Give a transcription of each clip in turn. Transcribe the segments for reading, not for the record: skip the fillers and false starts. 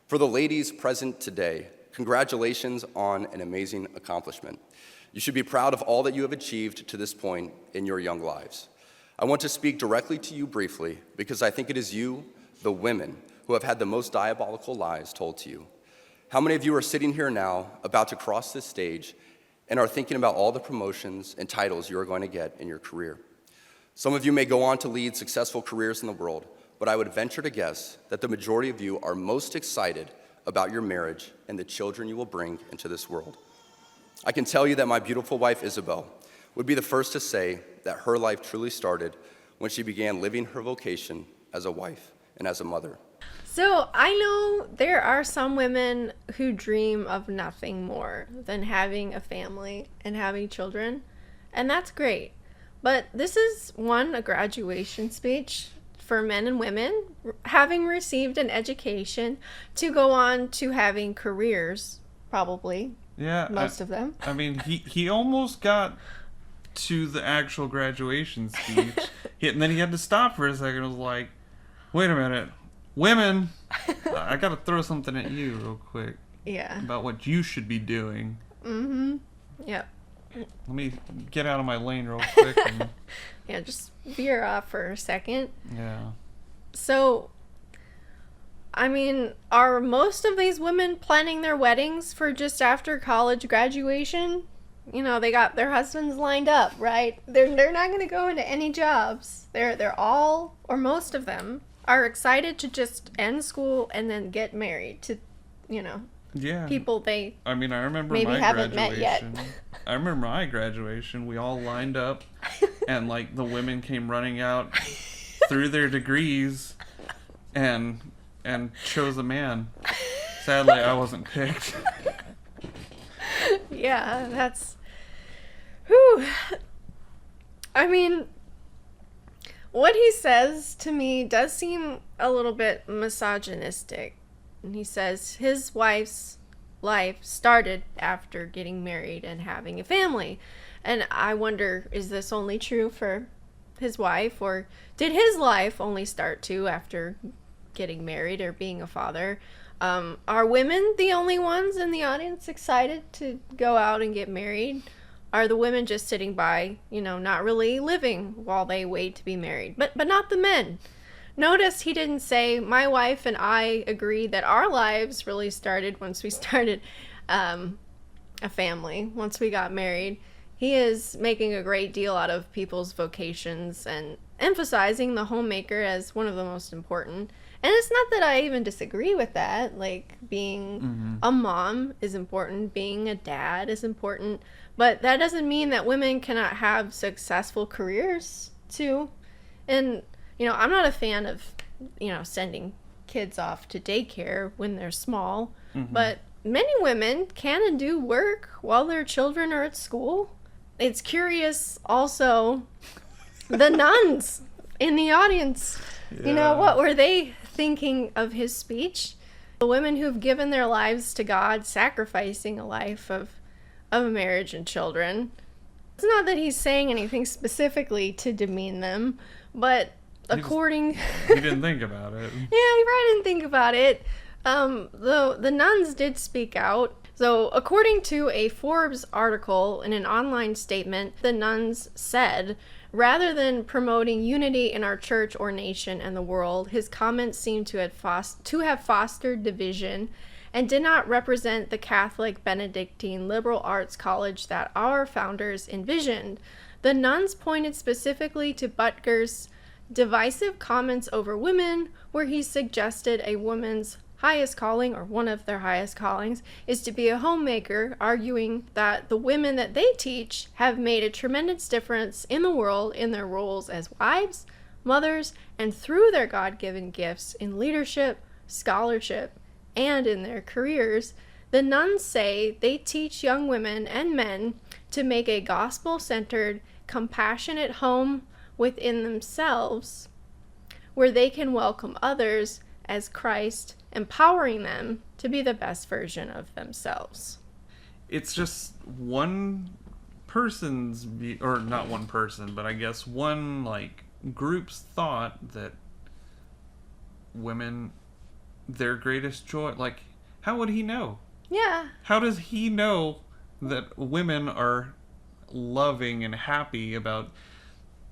For the ladies present today, congratulations on an amazing accomplishment. You should be proud of all that you have achieved to this point in your young lives. I want to speak directly to you briefly because I think it is you, the women, who have had the most diabolical lies told to you. How many of you are sitting here now, about to cross this stage, and are thinking about all the promotions and titles you are going to get in your career? Some of you may go on to lead successful careers in the world, but I would venture to guess that the majority of you are most excited about your marriage and the children you will bring into this world. I can tell you that my beautiful wife, Isabel, would be the first to say that her life truly started when she began living her vocation as a wife and as a mother. So I know there are some women who dream of nothing more than having a family and having children, and that's great. But this is, a graduation speech for men and women, having received an education to go on to having careers, probably. Yeah, most of them. I mean, he almost got to the actual graduation speech, and then he had to stop for a second. It was like, wait a minute, women, I got to throw something at you real quick. Yeah. About what you should be doing. Mm-hmm. Yep. Let me get out of my lane real quick. And... yeah, just veer off for a second. Yeah. So, I mean, are most of these women planning their weddings for just after college graduation? You know, they got their husbands lined up, right? They're not going to go into any jobs. They're all, or most of them, are excited to just end school and then get married to, people they I mean, I remember maybe my haven't graduation. met yet. I remember my graduation. We all lined up, and like the women came running out through their degrees, and chose a man. Sadly, I wasn't picked. Yeah, that's... Whew. I mean, what he says to me does seem a little bit misogynistic. And he says his wife's life started after getting married and having a family. And I wonder, is this only true for his wife, or did his life only start too after getting married or being a father? Are women the only ones in the audience excited to go out and get married? Are the women just sitting by, not really living while they wait to be married? But not the men. Notice he didn't say, my wife and I agree that our lives really started once we started a family, once we got married. He is making a great deal out of people's vocations and emphasizing the homemaker as one of the most important. And it's not that I even disagree with that. Like, being a mom is important, being a dad is important, but that doesn't mean that women cannot have successful careers too. And, I'm not a fan of, sending kids off to daycare when they're small, but many women can and do work while their children are at school. It's curious also, the nuns in the audience, what were they thinking of his speech? The women who've given their lives to God, sacrificing a life of marriage and children. It's not that he's saying anything specifically to demean them, but he didn't think about it. Yeah, he probably didn't think about it. The nuns did speak out. So, according to a Forbes article in an online statement, the nuns said, rather than promoting unity in our church or nation and the world, his comments seem to have fostered division and did not represent the Catholic Benedictine liberal arts college that our founders envisioned. The nuns pointed specifically to Butker's divisive comments over women, where he suggested a woman's highest calling, or one of their highest callings, is to be a homemaker, arguing that the women that they teach have made a tremendous difference in the world in their roles as wives, mothers, and through their God-given gifts in leadership, scholarship, and in their careers. The nuns say they teach young women and men to make a gospel-centered, compassionate home within themselves, where they can welcome others as Christ, empowering them to be the best version of themselves. It's just one person's, or not one person, but I guess one, group's thought that women their greatest joy. Like, how would he know? Yeah. How does he know that women are loving and happy about...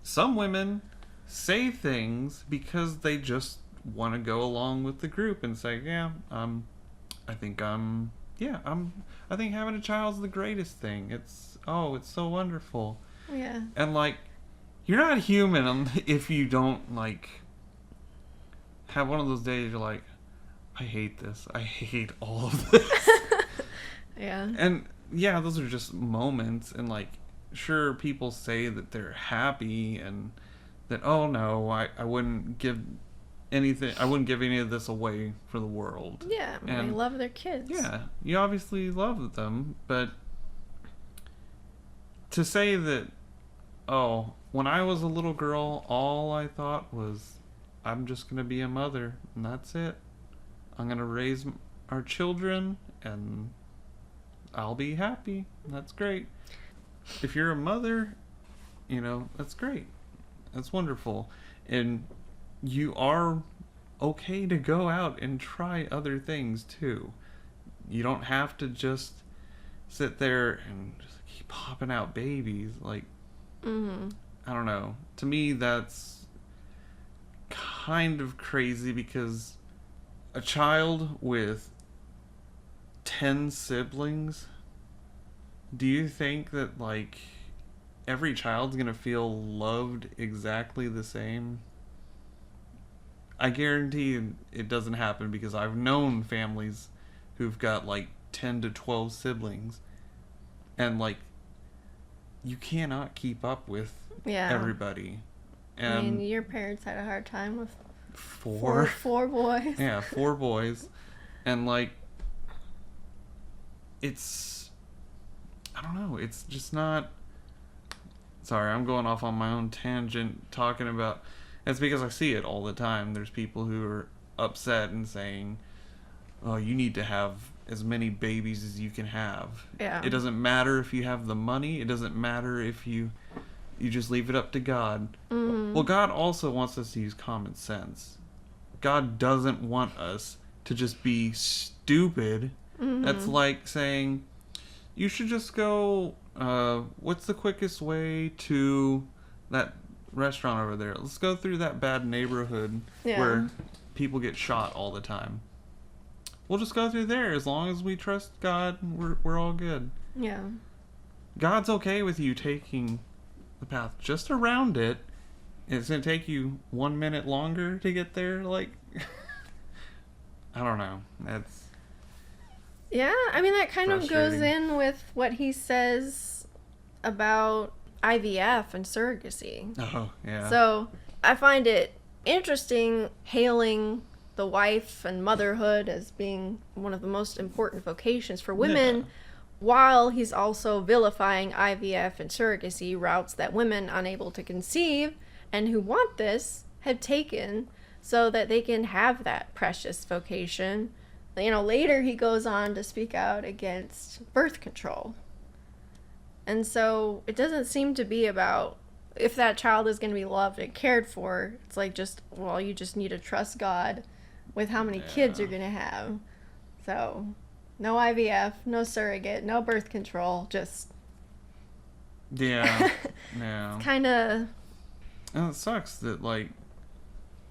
Some women say things because they just want to go along with the group and say, I think having a child's the greatest thing. It's so wonderful. Yeah. And, like, you're not human if you don't, like, have one of those days you're like, I hate this. I hate all of this. Yeah. And, yeah, those are just moments. And, like, sure, people say that they're happy and that, oh, no, I wouldn't give anything. I wouldn't give any of this away for the world. Yeah, and they love their kids. Yeah, you obviously love them, but to say that, oh, when I was a little girl, all I thought was, I'm just going to be a mother, and that's it. I'm going to raise our children, and I'll be happy. That's great. If you're a mother, that's great. That's wonderful. And you are okay to go out and try other things, too. You don't have to just sit there and just keep popping out babies. Like, I don't know. To me, that's kind of crazy because a child with 10 siblings, do you think that, like, every child's gonna feel loved exactly the same? I guarantee it doesn't happen because I've known families who've got, like, 10 to 12 siblings, and, like, you cannot keep up with everybody. And I mean, your parents had a hard time with four boys. Yeah, 4 boys. And, like, I don't know, it's just not... Sorry, I'm going off on my own tangent talking about... It's because I see it all the time. There's people who are upset and saying, oh, you need to have as many babies as you can have. Yeah. It doesn't matter if you have the money. It doesn't matter if you just leave it up to God. Mm-hmm. Well, God also wants us to use common sense. God doesn't want us to just be stupid. Mm-hmm. That's like saying, you should just go, what's the quickest way to that restaurant over there? Let's go through that bad neighborhood where people get shot all the time. We'll just go through there. As long as we trust God, we're all good. Yeah. God's okay with you taking the path just around it. It's going to take you 1 minute longer to get there. Like, I don't know. That's... Yeah, I mean, that kind of goes frustrating. in with what he says about IVF and surrogacy. Oh, yeah. So I find it interesting hailing the wife and motherhood as being one of the most important vocations for women, while he's also vilifying IVF and surrogacy, routes that women unable to conceive and who want this have taken so that they can have that precious vocation. Later he goes on to speak out against birth control. And so it doesn't seem to be about if that child is going to be loved and cared for. It's like you just need to trust God with how many kids you're going to have. So, no IVF, no surrogate, no birth control, just... Yeah. Yeah. Kind of... And it sucks that, like,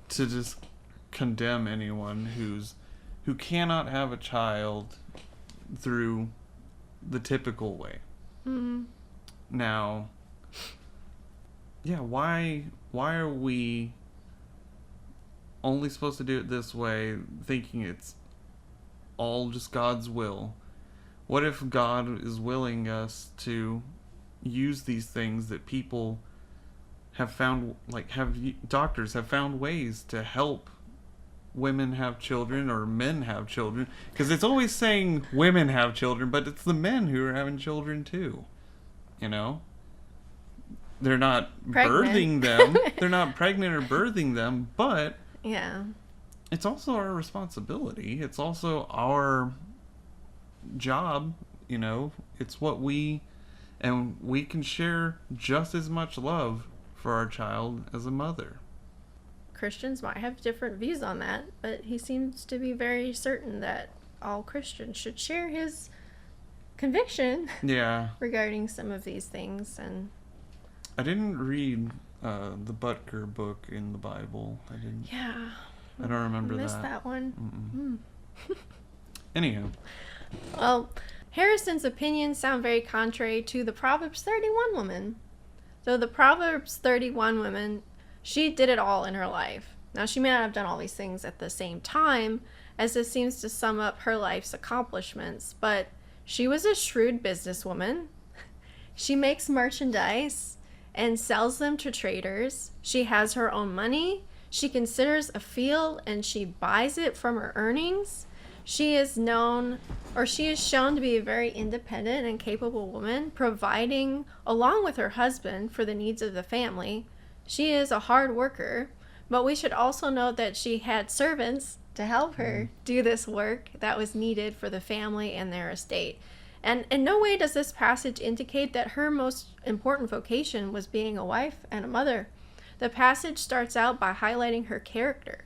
to just condemn anyone who cannot have a child through the typical way. Mm-hmm. Now, yeah, why are we only supposed to do it this way, thinking it's all just God's will? What if God is willing us to use these things that people have found, like, doctors have found ways to help women have children or men have children? Because it's always saying women have children, but it's the men who are having children too. They're not birthing them. They're not pregnant or birthing them, but it's also our responsibility. It's also our job. It's what we can share just as much love for our child as a mother. Christians might have different views on that, but he seems to be very certain that all Christians should share his conviction Yeah. regarding some of these things. And I didn't read the Butker book in the Bible. I didn't. yeah, I don't remember I missed that. that one. Anyhow. Well, Harrison's opinions sound very contrary to the Proverbs 31 woman. So the Proverbs 31 woman, she did it all in her life. Now, she may not have done all these things at the same time, as this seems to sum up her life's accomplishments, but she was a shrewd businesswoman. She makes merchandise and sells them to traders. She has her own money. She considers a field and she buys it from her earnings. She is shown to be a very independent and capable woman, providing, along with her husband, for the needs of the family. She is a hard worker, but we should also note that she had servants to help her do this work that was needed for the family and their estate. And in no way does this passage indicate that her most important vocation was being a wife and a mother. The passage starts out by highlighting her character.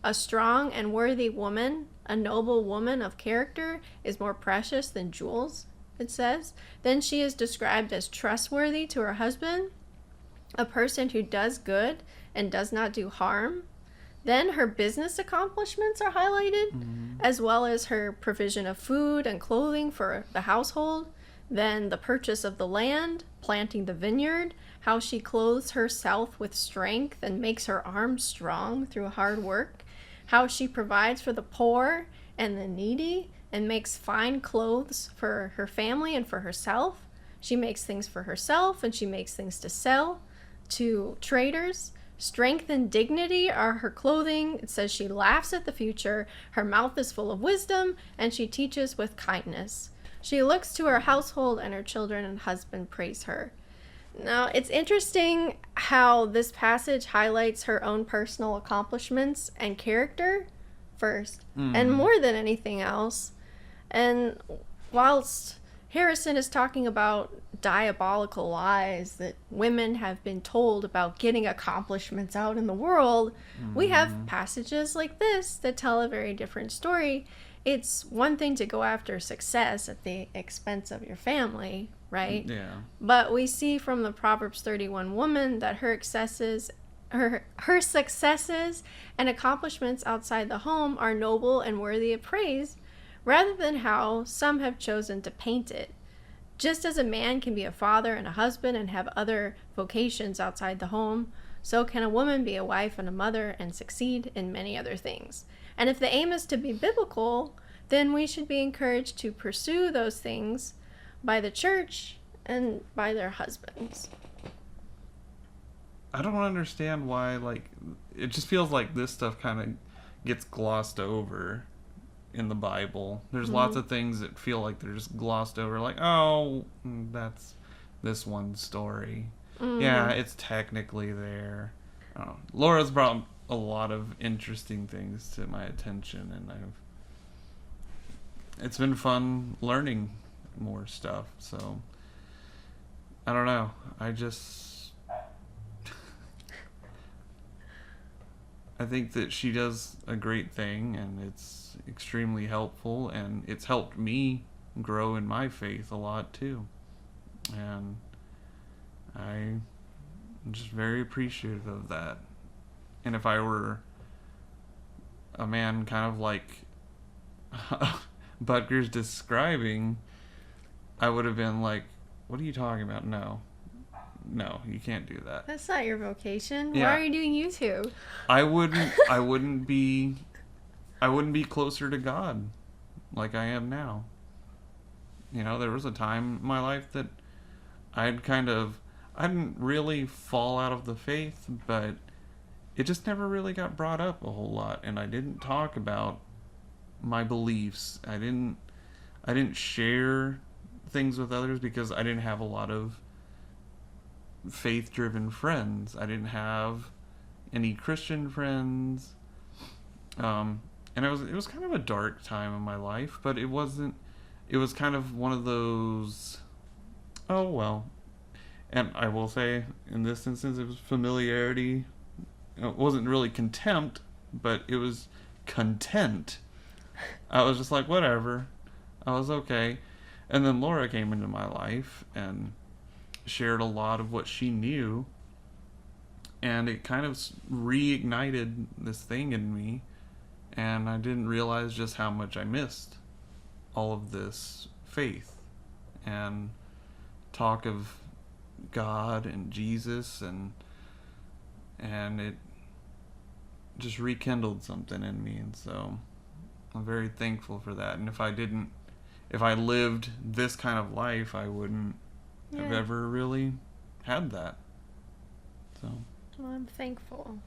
A strong and worthy woman, a noble woman of character, is more precious than jewels, it says. Then she is described as trustworthy to her husband, a person who does good and does not do harm. Then her business accomplishments are highlighted, as well as her provision of food and clothing for the household. Then the purchase of the land, planting the vineyard, how she clothes herself with strength and makes her arms strong through hard work, how she provides for the poor and the needy and makes fine clothes for her family and for herself. She makes things for herself and she makes things to sell to traders. Strength and dignity are her clothing. It says she laughs at the future. Her mouth is full of wisdom, and she teaches with kindness. She looks to her household, and her children and husband praise her. Now, it's interesting how this passage highlights her own personal accomplishments and character first, and more than anything else. And whilst Harrison is talking about diabolical lies that women have been told about getting accomplishments out in the world, we have passages like this that tell a very different story. It's one thing to go after success at the expense of your family, right? Yeah. But we see from the Proverbs 31 woman that her successes and accomplishments outside the home are noble and worthy of praise, rather than how some have chosen to paint it. Just as a man can be a father and a husband and have other vocations outside the home, so can a woman be a wife and a mother and succeed in many other things. And if the aim is to be biblical, then we should be encouraged to pursue those things by the church and by their husbands. I don't understand why, it just feels like this stuff kind of gets glossed over in the Bible. There's lots of things that feel like they're just glossed over, like, oh, that's this one story. Yeah, it's technically there. Laura's brought a lot of interesting things to my attention, and it's been fun learning more stuff. So I don't know. I think that she does a great thing, and it's extremely helpful, and it's helped me grow in my faith a lot too. And I'm just very appreciative of that. And if I were a man kind of like Butker's describing, I would have been like, what are you talking about? No, you can't do that. That's not your vocation. Yeah. Why are you doing YouTube? I wouldn't be closer to God like I am now. You know, there was a time in my life that I didn't really fall out of the faith, but it just never really got brought up a whole lot, and I didn't talk about my beliefs. I didn't share things with others because I didn't have a lot of faith-driven friends. I didn't have any Christian friends, and it was kind of a dark time in my life, but it was kind of one of those, oh well. And I will say, in this instance, it was familiarity it wasn't really contempt, but it was content. I was just like, whatever. I was okay. And then Laura came into my life and shared a lot of what she knew. And it kind of reignited this thing in me. And I didn't realize just how much I missed all of this faith and talk of God and Jesus, and it just rekindled something in me. And so I'm very thankful for that. And if I lived this kind of life, I wouldn't have ever really had that. So Well, I'm thankful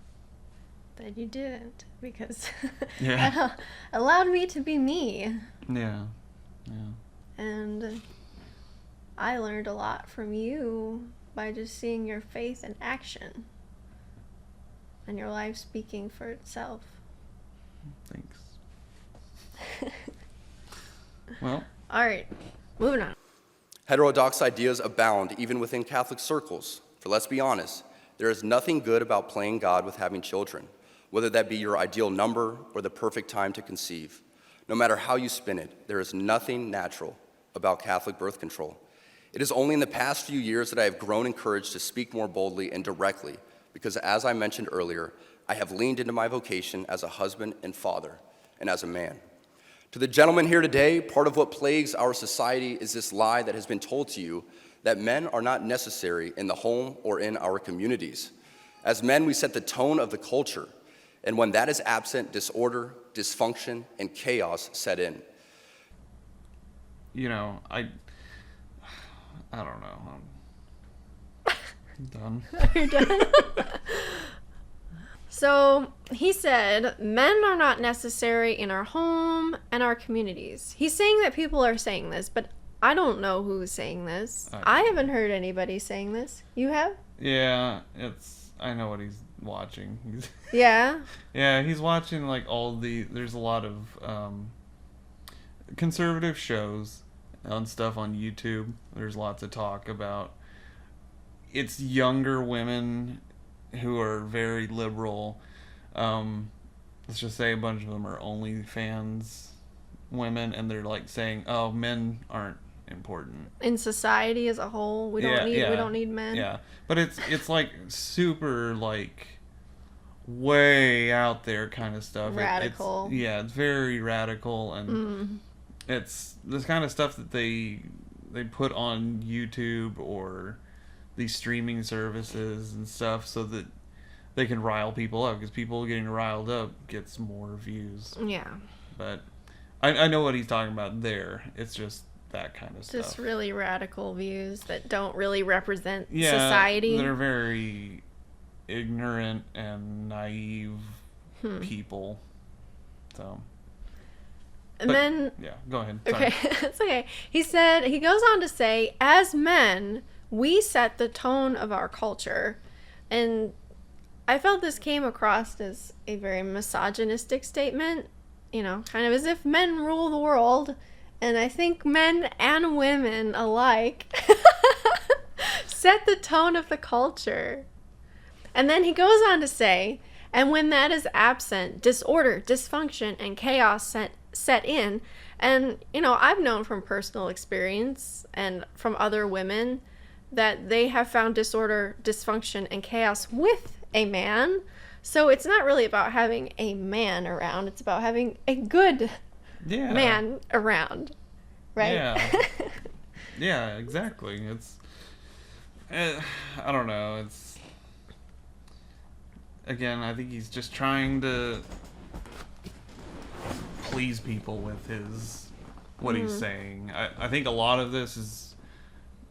that you didn't, because yeah. it allowed me to be me. Yeah. And I learned a lot from you by just seeing your faith in action and your life speaking for itself. Thanks. Well, All right, moving on. Heterodox ideas abound even within Catholic circles. For let's be honest, there is nothing good about playing God with having children, whether that be your ideal number or the perfect time to conceive. No matter how you spin it, there is nothing natural about Catholic birth control. It is only in the past few years that I have grown in courage to speak more boldly and directly, because as I mentioned earlier, I have leaned into my vocation as a husband and father, and as a man. To the gentlemen here today, part of what plagues our society is this lie that has been told to you that men are not necessary in the home or in our communities. As men, we set the tone of the culture, and when that is absent, disorder, dysfunction, and chaos set in. you know, I don't know. I'm done. You're done. So he said, men are not necessary in our home and our communities. He's saying that people are saying this, but I don't know who's saying this. I haven't heard anybody saying this. You have? Yeah, I know what he's watching. Yeah. Yeah, he's watching like there's a lot of conservative shows and stuff on YouTube. There's lots of talk about it's younger women who are very liberal. Let's just say a bunch of them are OnlyFans women, and they're like saying, "Oh, men aren't important In society as a whole, we don't need men. Yeah, but it's like super like way out there kind of stuff. Radical. It's very radical, and it's this kind of stuff that they put on YouTube or these streaming services and stuff so that they can rile people up, because people getting riled up gets more views. Yeah. But I know what he's talking about there. It's just that kind of stuff. Just really radical views that don't really represent Yeah, society. They're very ignorant and naive people. So. And then Yeah, go ahead. Sorry. okay, it's okay. He goes on to say, as men, we set the tone of our culture. And I felt this came across as a very misogynistic statement, kind of as if men rule the world. And I think men and women alike set the tone of the culture. And then he goes on to say, and when that is absent, disorder, dysfunction, and chaos set in. And, I've known from personal experience and from other women that they have found disorder, dysfunction, and chaos with a man. So it's not really about having a man around. It's about having a good man around. Right? Yeah. Yeah, exactly. It's... I don't know. It's... Again, I think he's just trying to please people with what he's saying. I think a lot of this is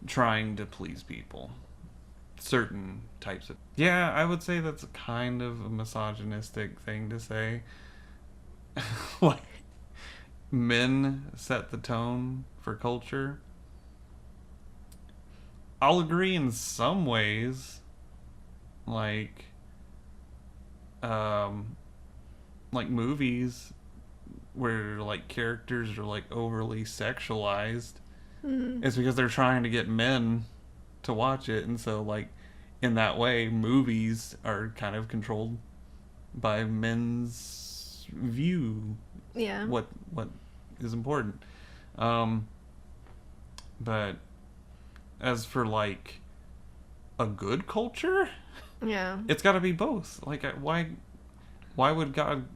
trying to please people. Certain types of... Yeah, I would say that's kind of a misogynistic thing to say. Like, men set the tone for culture. I'll agree in some ways. Like movies where like characters are like overly sexualized. It's because they're trying to get men to watch it, and so like in that way, movies are kind of controlled by men's view. Yeah. What is important. But as for like a good culture, Yeah. it's got to be both. Like, why would God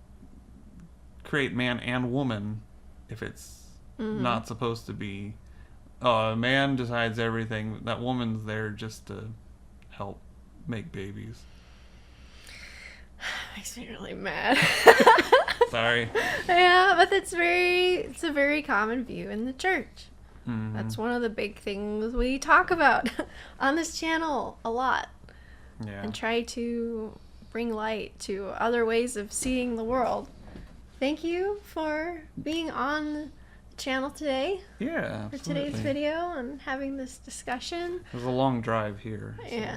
create man and woman if it's not supposed to be? A man decides everything. That woman's there just to help make babies. Makes me really mad. Sorry. Yeah, but it's a very common view in the church. That's one of the big things we talk about on this channel a lot. Yeah. And try to bring light to other ways of seeing the world. Thank you for being on the channel today Yeah. for Absolutely. today's video and having this discussion. It was a long drive here. So. Yeah.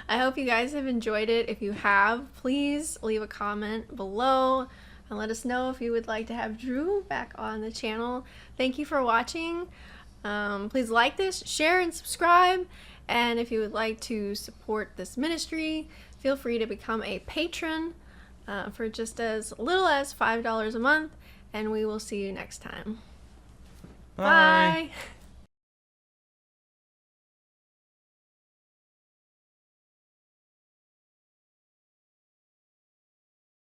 I hope you guys have enjoyed it. If you have, please leave a comment below and let us know if you would like to have Drew back on the channel. Thank you for watching. Please like this, share, and subscribe. And if you would like to support this ministry, feel free to become a patron for just as little as $5 a month. And we will see you next time. Bye. Bye.